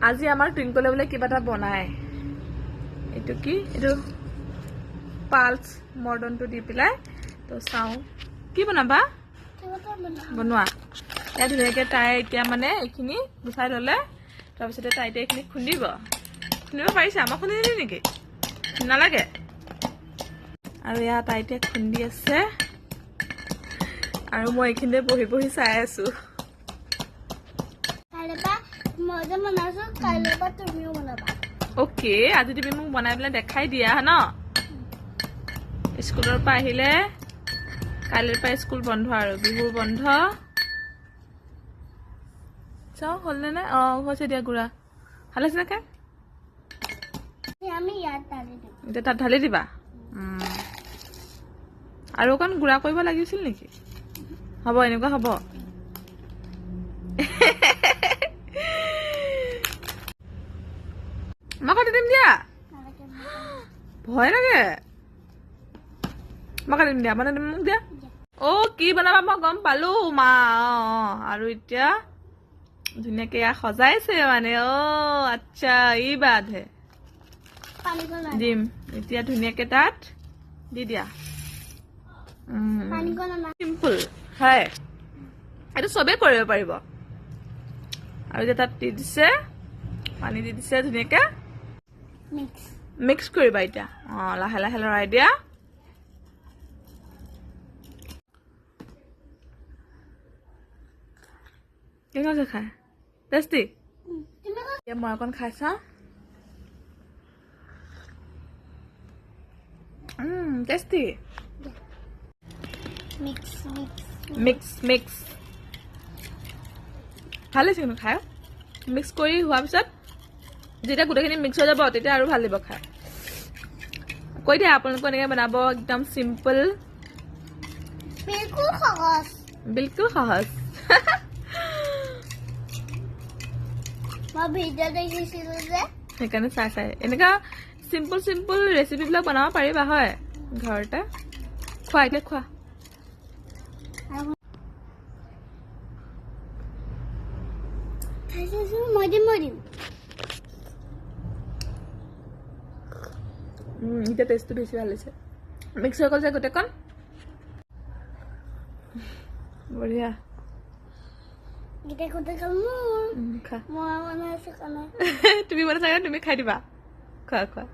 আজি আমাৰ টুইংকলে বোলে কিবা এটা বনায় এইটো কি এইটো পালছ মৰ্ডনটো দি পেলাই তো চাওঁ কি বনাবা বনোৱা ইয়াত ধুনীয়াকৈ তাই এতিয়া মানে এইখিনি গুচাই ল'লে তাৰপিছতে তাই এতিয়া এইখিনি খুন্দিব পাৰিছে আমাক খুন্দি দিলি নেকি নালাগে আৰু ইয়াত তাই এতিয়া খুন্দি আছে আৰু মই এইখিনিতে বহি বহি চাই আছো ओके आज তুমি মোক বনাই পেলাই দেখাই দিয়া ন স্কুলৰ পৰা আহিলে কালিৰ পৰা স্কুল বন্ধ আৰু বিহুৰ বন্ধ চাও হলনে না হৈছে দিয়া গুড়া ভাল আছে না খাই আমি ইয়াত ঢালি দিম এতিয়া তাত ঢালি দিবা আৰু অকণ গুড়া কৰিব লাগিছিল নেকি হ'ব এনেকুৱা হ'ব মাকাটি দিম দিয়া ভয় লাগে মাকাটি দিম দিয়া মানে তুমি মোক দিয়া কি বনাবা মই গম পালো মা আৰু এতিয়া ধুনীয়াকে ইয়াক সজাইছে মানে আচ্ছা ই বাদহে দিম এতিয়া ধুনীয়াকে তাত দি দিয়া চিম্পল হয় এইটো চবেই কৰিব পাৰিব আৰু এতিয়া তাত দি দিছে পানী দি দিছে ধুনীয়াকে মিক্স কৰিবা এতিয়া লাহে লাহে লৰাই দিয়া কেনেকুৱা আছে খাই টেষ্টি এতিয়া মই অকণ খাই চাওঁ টেষ্টি মিক্স ভাল হৈছে কিন্তু খাই মিক্স কৰি হোৱাৰ পিছত যেতিয়া গোটেইখিনি মিক্স হৈ যাব তেতিয়া আৰু ভাল লাগিব খাই কৈ দিয়া আপোনালোকে এনেকৈ বনাব একদম চিম্পল বিলকুল সহজ সেইকাৰণে চাই এনেকুৱা চিম্পল ৰেচিপিবিলাক বনাব পাৰিবা হয় ঘৰতে খোৱা এতিয়া খোৱা এতিয়া টেষ্টটো বেছি ভাল হৈছে মিক্স হৈ গ'ল যে গোটেইখন বঢ়িয়া তুমি বনাইছা তুমি খাই দিবা খোৱা